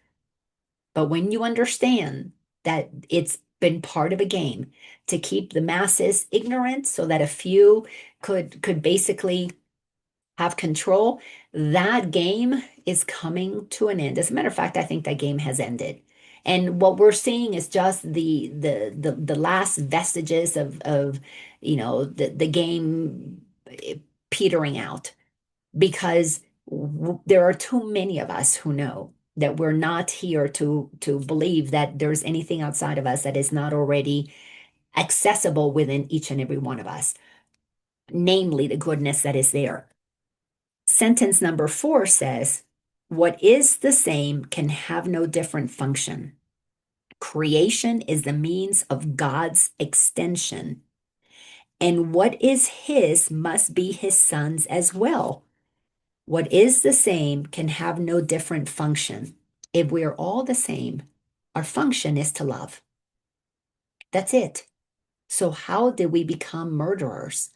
But when you understand that it's been part of a game to keep the masses ignorant so that a few could basically have control, that game is coming to an end. As a matter of fact, I think that game has ended. And what we're seeing is just the last vestiges of the game petering out because there are too many of us who know that we're not here to believe that there's anything outside of us that is not already accessible within each and every one of us, namely the goodness that is there. Sentence number 4 says, what is the same can have no different function. Creation is the means of God's extension, and what is his must be his son's as well. What is the same can have no different function. If we are all the same, our function is to love. That's it. So how did we become murderers?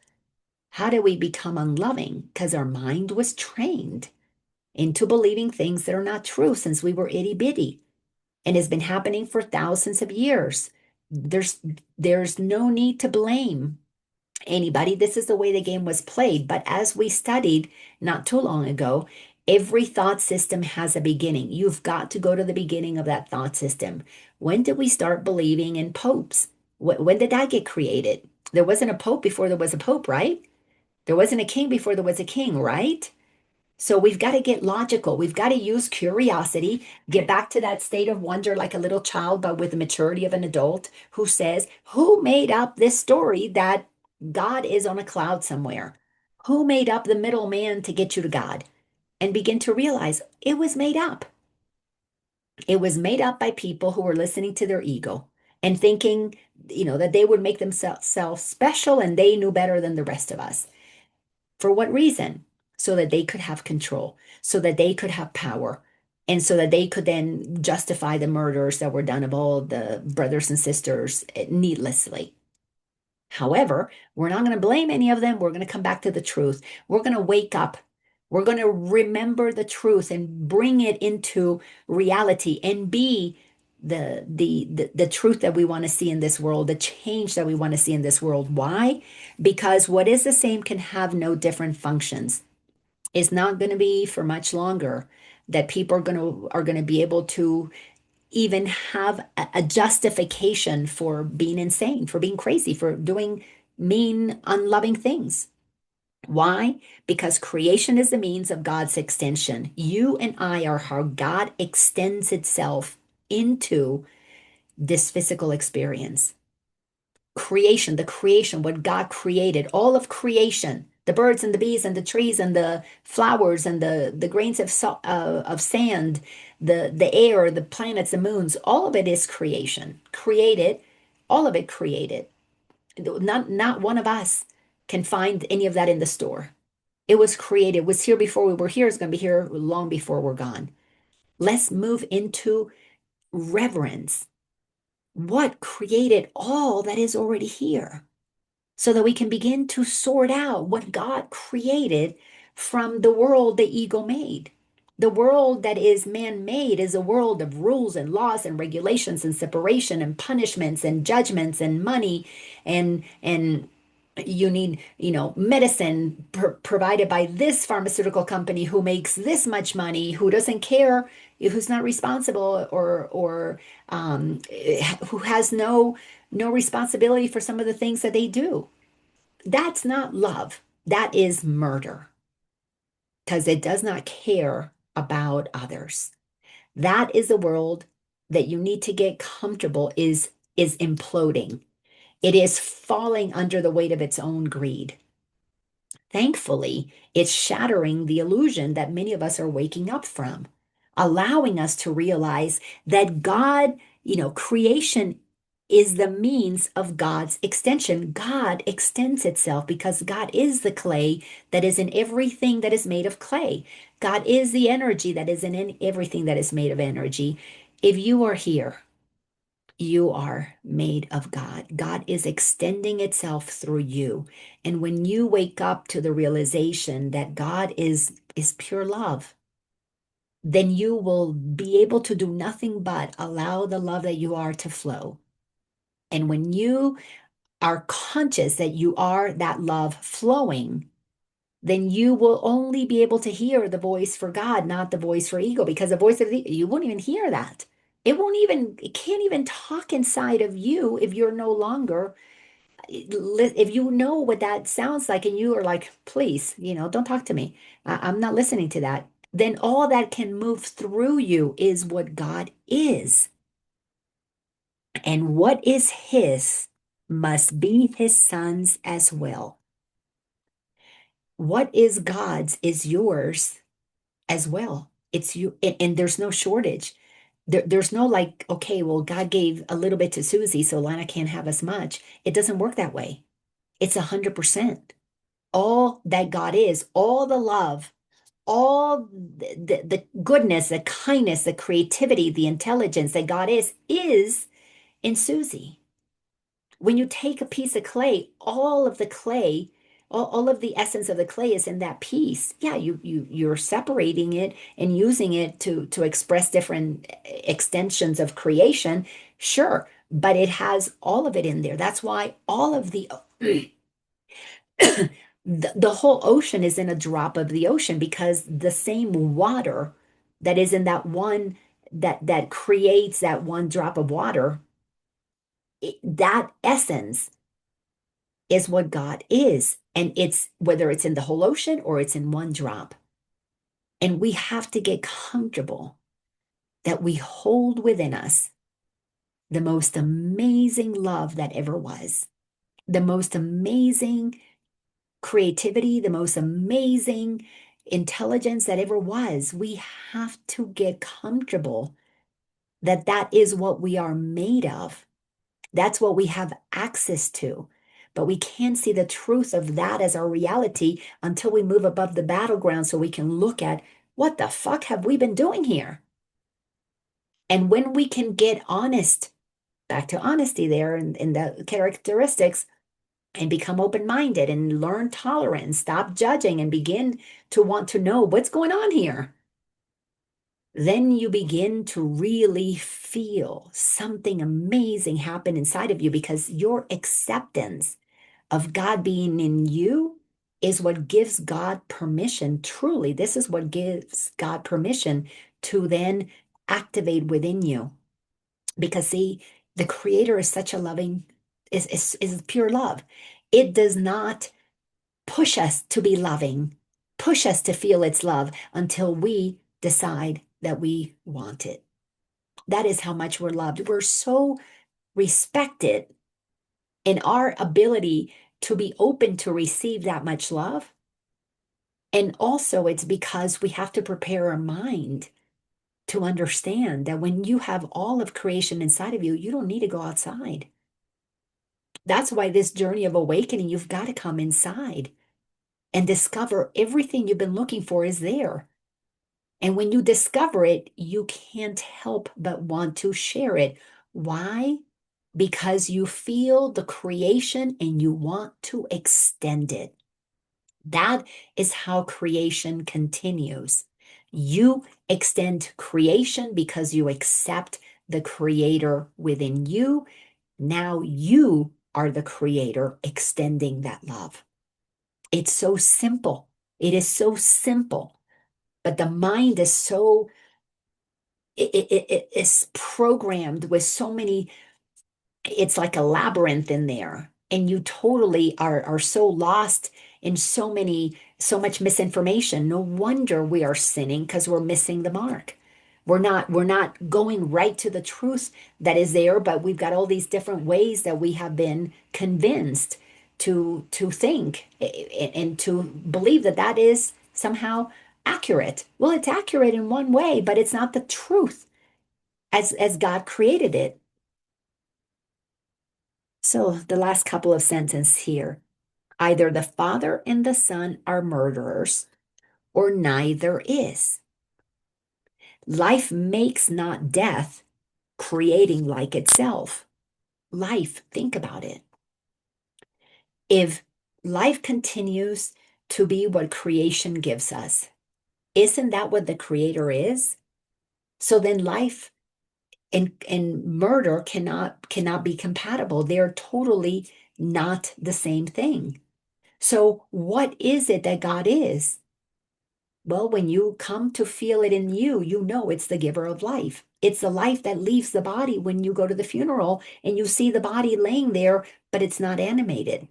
How did we become unloving? Because our mind was trained into believing things that are not true since we were itty bitty. And it's been happening for thousands of years. There's no need to blame anybody. This is the way the game was played. But as we studied not too long ago, every thought system has a beginning. You've got to go to the beginning of that thought system. When did we start believing in popes? When did that get created? There wasn't a pope before there was a pope, right? There wasn't a king before there was a king, right? So we've got to get logical. We've got to use curiosity, get back to that state of wonder like a little child, but with the maturity of an adult who says, who made up this story that God is on a cloud somewhere? Who made up the middleman to get you to God? And begin to realize it was made up. It was made up by people who were listening to their ego and thinking, that they would make themselves special and they knew better than the rest of us. For what reason? So that they could have control, so that they could have power, and so that they could then justify the murders that were done of all the brothers and sisters needlessly. However, we're not going to blame any of them. We're going to come back to the truth. We're going to wake up. We're going to remember the truth and bring it into reality and be the truth that we want to see in this world, the change that we want to see in this world. Why? Because what is the same can have no different functions. It's not going to be for much longer that people are going to be able to even have a justification for being insane, for being crazy, for doing mean, unloving things. Why? Because creation is the means of God's extension. You and I are how God extends itself into this physical experience. Creation, the creation, what God created, all of creation, the birds and the bees and the trees and the flowers and the grains of sand, the air, the planets, the moons, all of it is creation. Created, all of it created. Not one of us can find any of that in the store. It was created, it was here before we were here, it's going to be here long before we're gone. Let's move into reverence. What created all that is already here? So that we can begin to sort out what God created from the world the ego made. The world that is man-made is a world of rules and laws and regulations and separation and punishments and judgments and money and you need, medicine provided by this pharmaceutical company who makes this much money, who doesn't care, who's not responsible or who has no responsibility for some of the things that they do. That's not love. That is murder because it does not care about others. That is a world that you need to get comfortable is imploding. It is falling under the weight of its own greed. Thankfully, it's shattering the illusion that many of us are waking up from, allowing us to realize that God, creation is the means of God's extension. God extends itself because God is the clay that is in everything that is made of clay. God is the energy that is in everything that is made of energy. If you are here, you are made of God. God is extending itself through you. And when you wake up to the realization that God is pure love, then you will be able to do nothing but allow the love that you are to flow. And when you are conscious that you are that love flowing, then you will only be able to hear the voice for God, not the voice for ego, because the voice of the you won't even hear that. It can't even talk inside of you if you're no longer, if you know what that sounds like and you are like, please, don't talk to me. I'm not listening to that. Then all that can move through you is what God is. And what is his must be his son's as well. What is God's is yours as well. It's you, and there's no shortage. There's no like, okay, well, God gave a little bit to Susie, so Lana can't have as much. It doesn't work that way. It's 100%. All that God is, all the love, all the goodness, the kindness, the creativity, the intelligence that God is in Susie. When you take a piece of clay, all of the clay, all of the essence of the clay is in that piece. Yeah, you're separating it and using it to express different extensions of creation, sure, but it has all of it in there. That's why all of the the whole ocean is in a drop of the ocean because the same water that is in that one that creates that one drop of water, that essence is what God is. And it's whether it's in the whole ocean or it's in one drop. And we have to get comfortable that we hold within us the most amazing love that ever was, the most amazing creativity, the most amazing intelligence that ever was. We have to get comfortable that that is what we are made of. That's what we have access to. But we can't see the truth of that as our reality until we move above the battleground so we can look at what the fuck have we been doing here? And when we can get honest, back to honesty there in the characteristics, and become open-minded and learn tolerance, stop judging, and begin to want to know what's going on here, then you begin to really feel something amazing happen inside of you because your acceptance of God being in you is what gives God permission. Truly, this is what gives God permission to then activate within you. Because see, the Creator is such a loving, is pure love. It does not push us to be loving, push us to feel its love until we decide that we want it. That is how much we're loved. We're so respected in our ability to be open to receive that much love. And also, it's because we have to prepare our mind to understand that when you have all of creation inside of you, you don't need to go outside. That's why this journey of awakening, you've got to come inside and discover everything you've been looking for is there. And when you discover it, you can't help but want to share it. Why? Because you feel the creation and you want to extend it. That is how creation continues. You extend creation because you accept the creator within you. Now you are the creator extending that love. It's so simple. It is so simple. But the mind is so, it is programmed with so many, it's like a labyrinth in there. And you totally are so lost in so much misinformation. No wonder we are sinning because we're missing the mark. We're not going right to the truth that is there, but we've got all these different ways that we have been convinced to think and to believe that that is somehow accurate. Well, it's accurate in one way, but it's not the truth as God created it. So the last couple of sentences here. Either the Father and the Son are murderers, or neither is. Life makes not death, creating like itself. Life, think about it. If life continues to be what creation gives us, isn't that what the creator is? So then life and murder cannot be compatible. They're totally not the same thing. So what is it that God is? Well, when you come to feel it in you, you know it's the giver of life. It's the life that leaves the body when you go to the funeral and you see the body laying there, but it's not animated.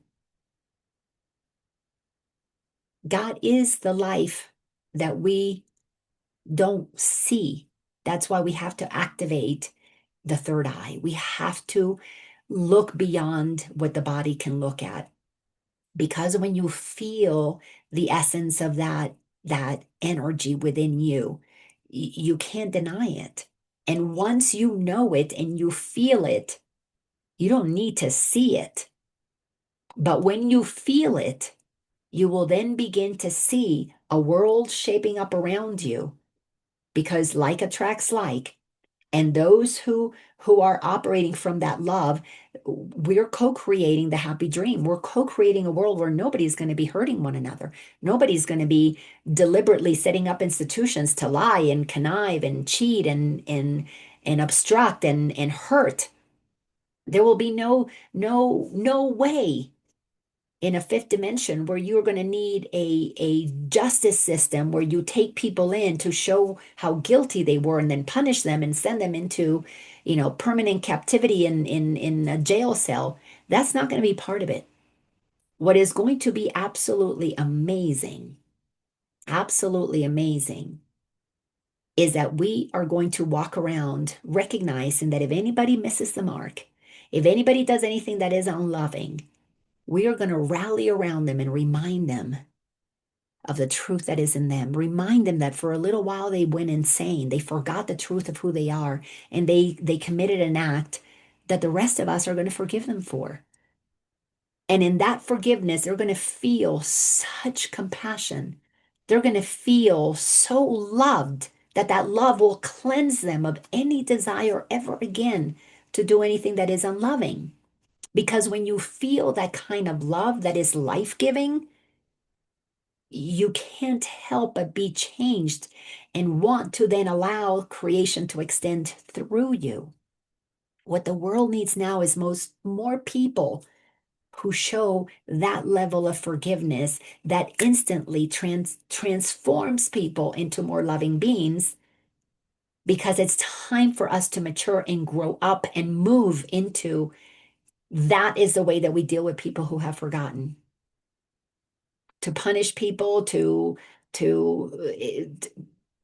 God is the life that we don't see. That's why we have to activate the third eye. We have to look beyond what the body can look at. Because when you feel the essence of that energy within you, you can't deny it. And once you know it and you feel it, you don't need to see it. But when you feel it, you will then begin to see a world shaping up around you because like attracts like. And those who are operating from that love, we're co-creating the happy dream. We're co-creating a world where nobody's going to be hurting one another. Nobody's going to be deliberately setting up institutions to lie and connive and cheat and obstruct and hurt. There will be no way in a fifth dimension where you're going to need a justice system where you take people in to show how guilty they were and then punish them and send them into, permanent captivity in a jail cell. That's not going to be part of it. What is going to be absolutely amazing, is that we are going to walk around recognizing that if anybody misses the mark, if anybody does anything that is unloving, we are going to rally around them and remind them of the truth that is in them. Remind them that for a little while they went insane. They forgot the truth of who they are, and they committed an act that the rest of us are going to forgive them for. And in that forgiveness, they're going to feel such compassion. They're going to feel so loved that that love will cleanse them of any desire ever again to do anything that is unloving. Because when you feel that kind of love that is life-giving, you can't help but be changed and want to then allow creation to extend through you. What the world needs now is more people who show that level of forgiveness that instantly transforms people into more loving beings, because it's time for us to mature and grow up and move into that is the way that we deal with people who have forgotten. To punish people, to to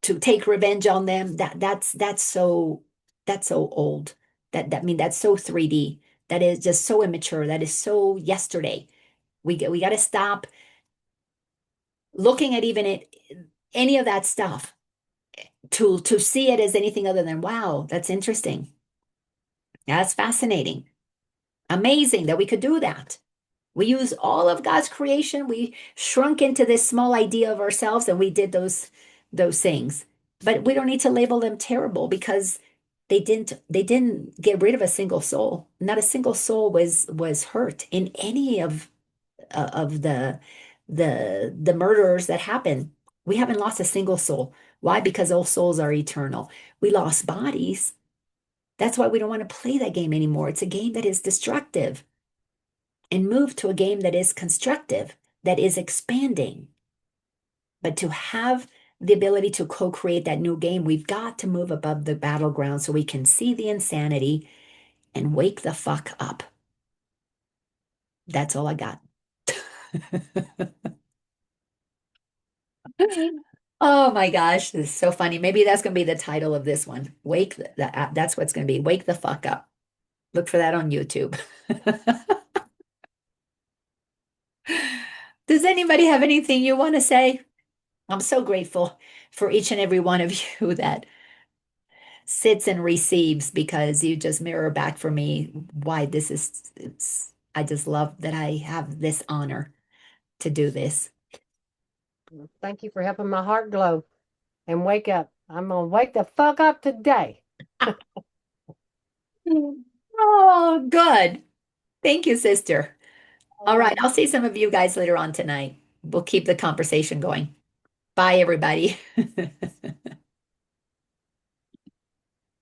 take revenge on them, that's so old. That's so 3D. That is just so immature. That is so yesterday. We got to stop looking at even any of that stuff to see it as anything other than, wow, that's interesting. That's fascinating. Amazing that we could do that. We use all of God's creation. We shrunk into this small idea of ourselves and we did those things. But we don't need to label them terrible because they didn't get rid of a single soul. Not a single soul was hurt in any of the murders that happened. We haven't lost a single soul. Why? Because all souls are eternal. We lost bodies. That's why we don't want to play that game anymore. It's a game that is destructive, and move to a game that is constructive, that is expanding. But to have the ability to co-create that new game, we've got to move above the battleground so we can see the insanity and wake the fuck up. That's all I got. Oh my gosh, this is so funny. Maybe that's going to be the title of this one. That's what's going to be. Wake the fuck up. Look for that on YouTube. Does anybody have anything you want to say? I'm so grateful for each and every one of you that sits and receives because you just mirror back for me why this is, I just love that I have this honor to do this. Thank you for helping my heart glow and wake up. I'm gonna wake the fuck up today. Oh, good. Thank you, sister. All right. Um, I'll see some of you guys later on tonight. We'll keep the conversation going. Bye, everybody.